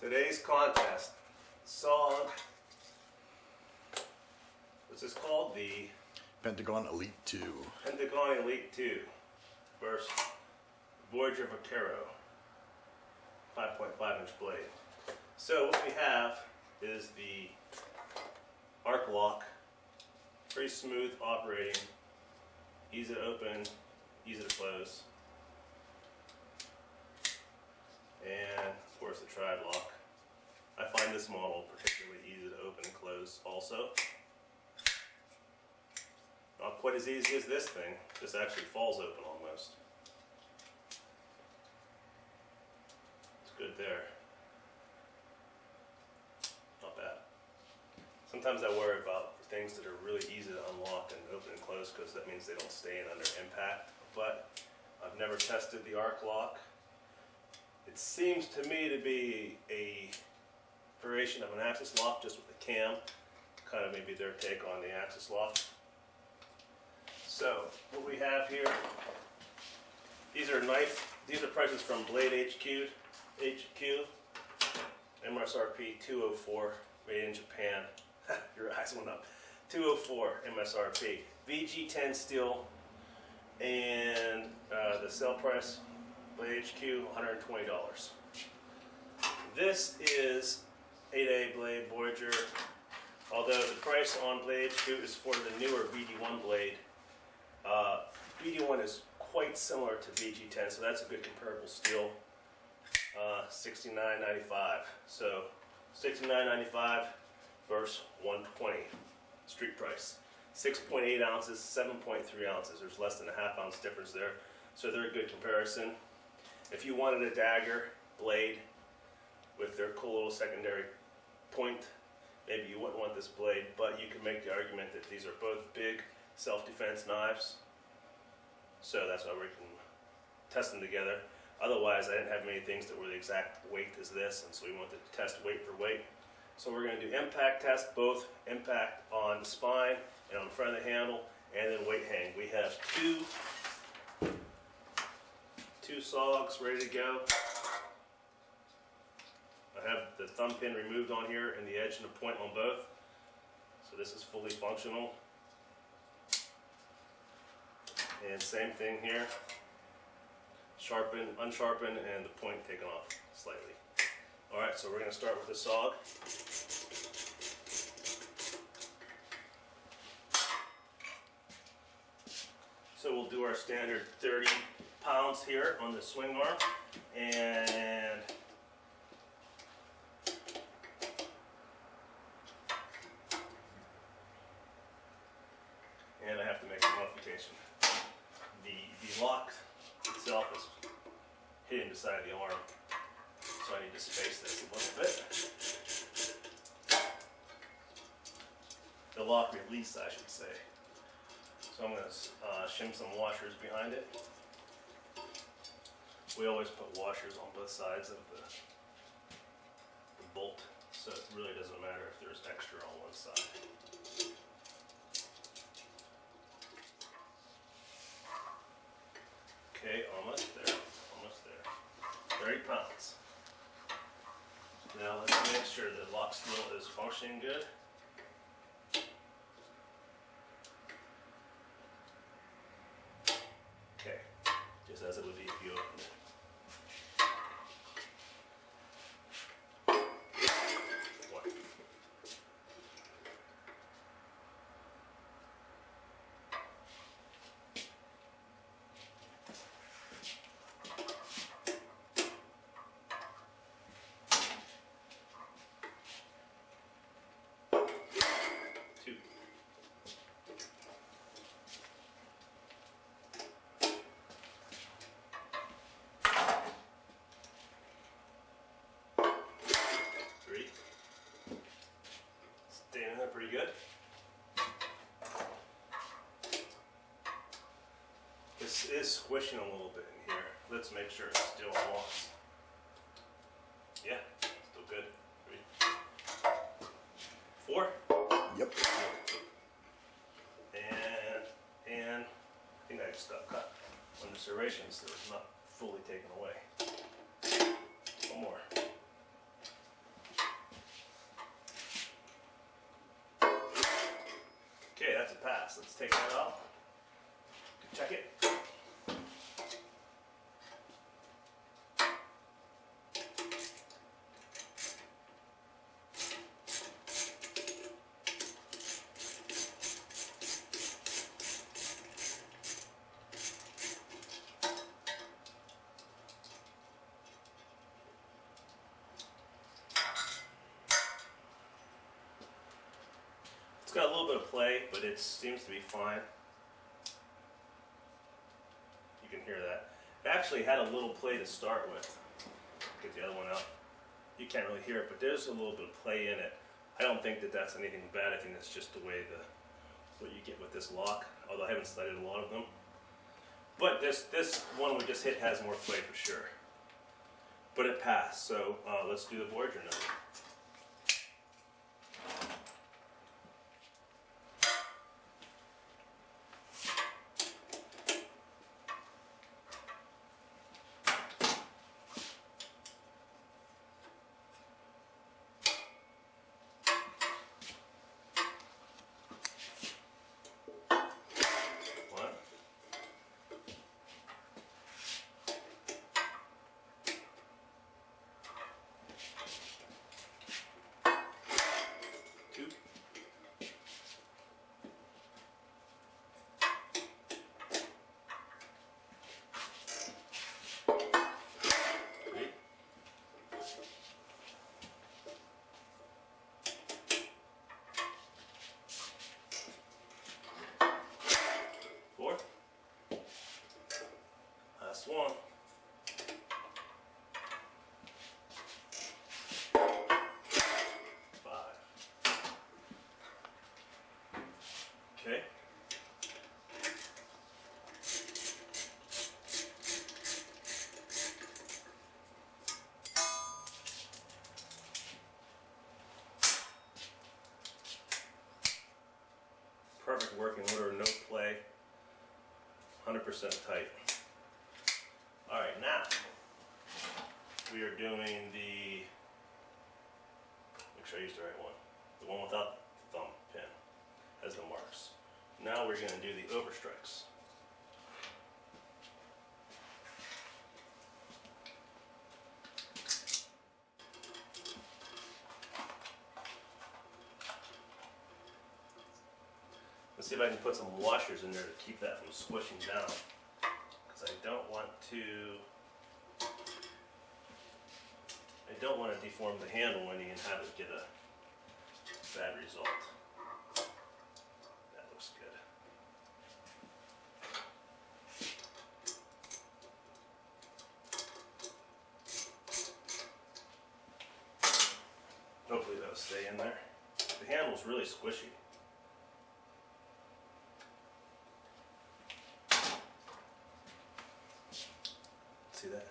Today's contest, SOG, what's this called? The Pentagon Elite II. Pentagon Elite II versus Voyager Vaquero 5.5 inch blade. So what we have is the arc lock, pretty smooth operating, easy to open, easy to close, and of course the tri lock. I find this model particularly easy to open and close also. Not quite as easy as this thing. This actually falls open almost. It's good there. Not bad. Sometimes I worry about things that are really easy to unlock and open and close because that means they don't stay in under impact. But I've never tested the arc lock. It seems to me to be a variation of an axis lock just with a cam. Kind of maybe their take on the axis lock. So what we have here, these are prices from Blade HQ, MSRP 204, made in Japan. Your eyes went up. 204 MSRP, VG10 steel, and the sale price, Blade HQ, $120. This is 8A Blade Voyager, although the price on Blade HQ is for the newer BD1 blade. BD1 is quite similar to VG10, so that's a good comparable steel. $69.95. So $69.95 versus $120 street price. 6.8 ounces, 7.3 ounces. There's less than a half ounce difference there, so they're a good comparison. If you wanted a dagger blade with their cool little secondary point, maybe you wouldn't want this blade, but you can make the argument that these are both big self-defense knives, so that's why we can test them together. Otherwise, I didn't have many things that were the exact weight as this, and so we wanted to test weight for weight. So we're going to do impact test, both impact on the spine and on the front of the handle, and then weight hang. We have two SOGs ready to go. I have the thumb pin removed on here and the edge and the point on both, so this is fully functional. And same thing here, sharpen, unsharpen, and the point taken off slightly. Alright, so we're going to start with the SOG. So we'll do our standard 30 pounds here on the swing arm, and I have to make a modification. The lock itself is hidden beside the arm, so I need to space this a little bit. The lock release, I should say. So I'm going to shim some washers behind it. We always put washers on both sides of the bolt, so it really doesn't matter if there's extra on one side. Okay, almost there, almost there. 30 pounds. Now let's make sure the lock still is functioning good. Okay, just as it would be if you opened it. Two. Three. Staying in there pretty good. This is squishing a little bit in here. Let's make sure it's still lost. Yeah, still good. 3. 4. Yep. And I think I just got cut on the serrations that was not fully taken away. One more. take that off. Check it. It's got a little bit of play, but it seems to be fine. You can hear that. It actually had a little play to start with. Get the other one out. You can't really hear it, but there's a little bit of play in it. I don't think that that's anything bad. I think that's just the way what you get with this lock, although I haven't studied a lot of them. But this one we just hit has more play for sure. But it passed, so let's do the Voyager now. Last one. 5. Okay. Perfect working order, no play, 100% tight. Alright, now we are doing the, make sure I use the right one, the one without the thumb pin as the marks. Now we're going to do the overstrikes. Let's see if I can put some washers in there to keep that from squishing down. I don't want to deform the handle and you can have it get a bad result. That looks good. Hopefully that'll stay in there. The handle's really squishy. See that?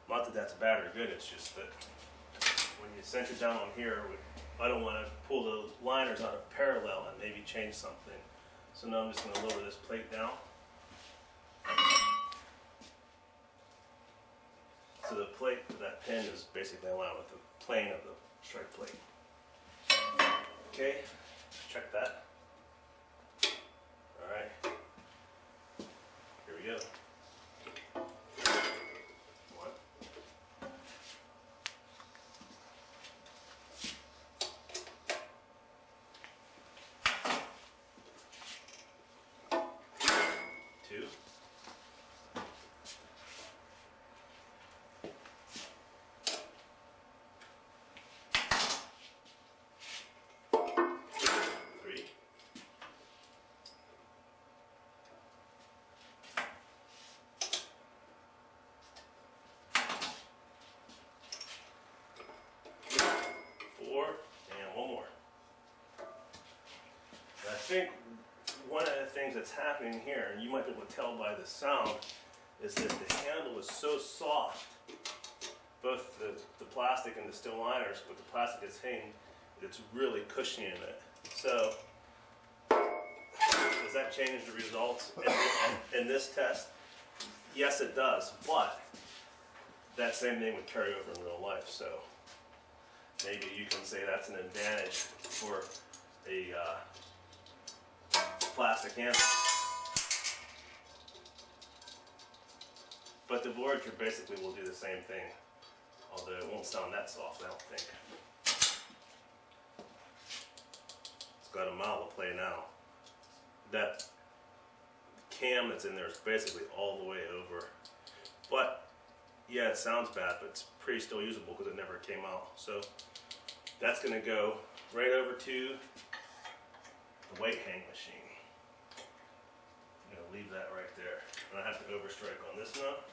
Not that that's bad or good, it's just that when you cinch it down on here, I don't want to pull the liners out of parallel and maybe change something. So now I'm just going to lower this plate down. So the plate for that pin is basically aligned with the plane of the strike plate. Okay, check that. Alright. Here we go. 1. 2. 3. 4, and one more. And I think one of the things that's happening here, and you might be able to tell by the sound, is that the handle is so soft, both the plastic and the steel liners, but the plastic is hitting, it's really cushiony in it. So, does that change the results in this test? Yes, it does, but that same thing would carry over in real life. So, maybe you can say that's an advantage for a plastic handle. But the Voyager basically will do the same thing, although it won't sound that soft, I don't think. It's got a mile to play now. That cam that's in there is basically all the way over. But yeah, it sounds bad, but it's pretty still usable because it never came out. So that's going to go right over to the weight hang machine. I'm going to leave that right there. And I have to overstrike on this nut.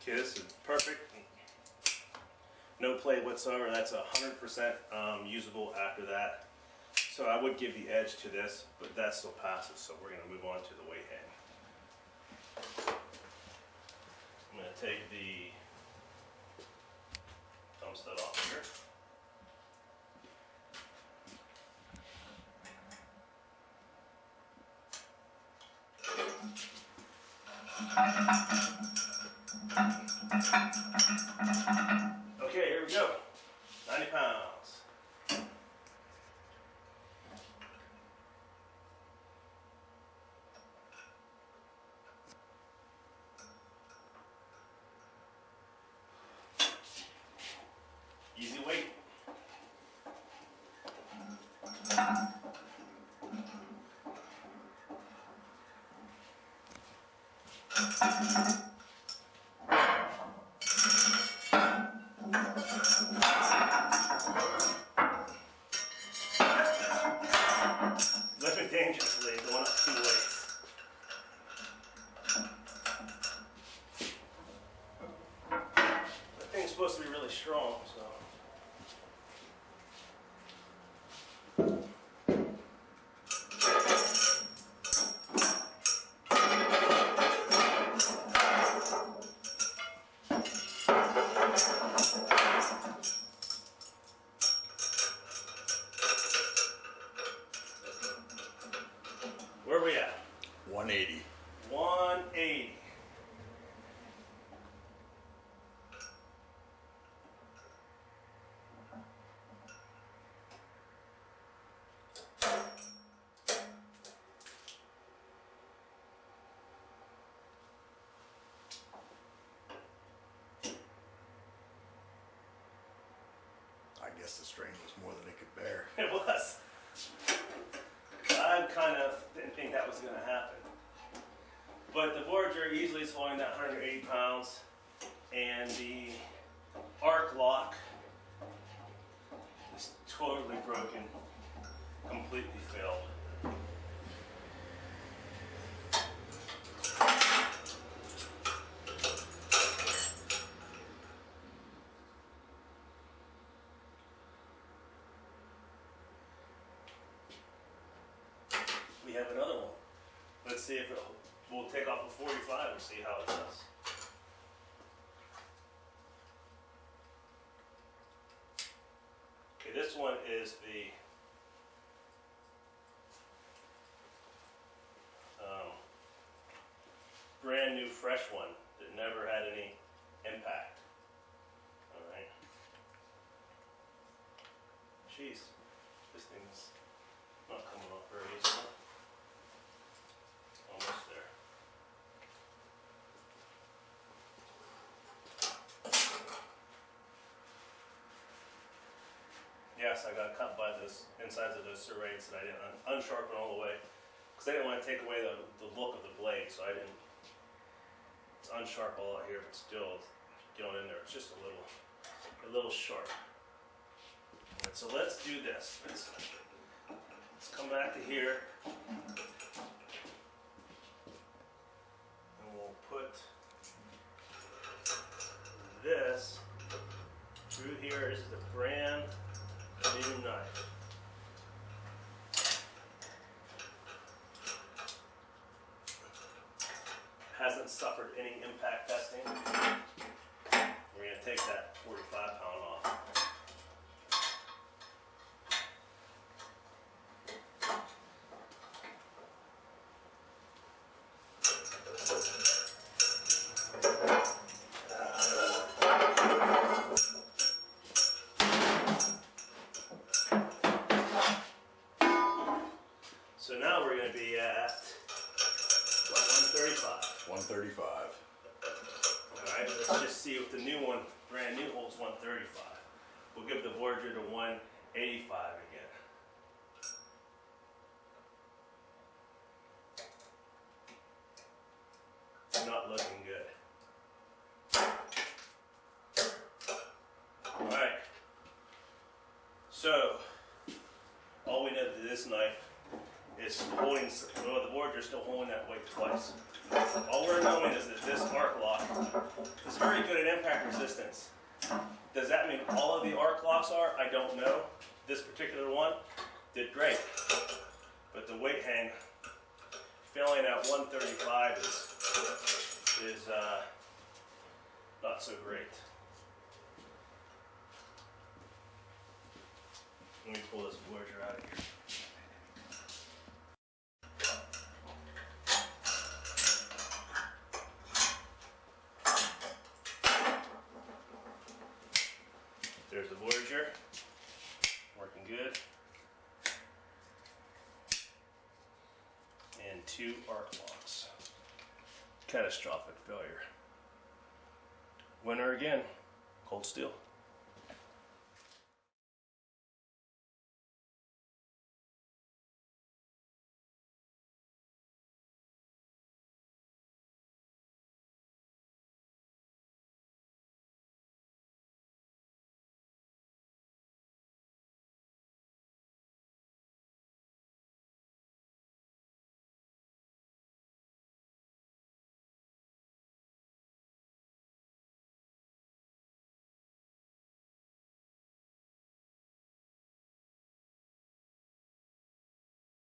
Okay, this is perfect. No play whatsoever. That's 100% usable after that. So I would give the edge to this, but that still passes. So we're going to move on to the weight hang. I'm going to take the thumb stud off here. Okay, here we go. 90 pounds. Easy weight. Lifting dangerously, going up 2 weights. That thing's supposed to be really strong, so. Where are we at? 180. 180. I guess the strain was more than it could bear. It was. I kind of didn't think that was going to happen. But the Voyager easily is holding that 180 pounds, and the arc lock is totally broken, completely failed. We have another one. Let's see if we'll take off a 45 and see how it does. Okay, this one is the brand new fresh one that never had any impact. Alright. Jeez, this thing's Yes, I got cut by those insides of those serrates, and I didn't unsharpen all the way because I didn't want to take away the look of the blade, so I didn't. It's unsharp all out here, but still going in there. It's just a little sharp. Right, so let's do this. Let's come back to here, and we'll put this through here. This is a brand new knife. Hasn't suffered any impact testing. We're going to take that 45-pound off. So now we're going to be at 135. 135. Alright, let's just see if the new one, brand new, holds 135. We'll give the Voyager to 185 again. Not looking good. Alright. So, all we know to this knife is holding, well, the Voyager's still holding that weight twice. All we're knowing is that this arc lock is very good at impact resistance. Does that mean all of the arc locks are? I don't know. This particular one did great. But the weight hang, failing at 135 is not so great. Let me pull this Voyager out of here. There's the Voyager, working good. And 2 arc locks. Catastrophic failure. Winner again, Cold Steel.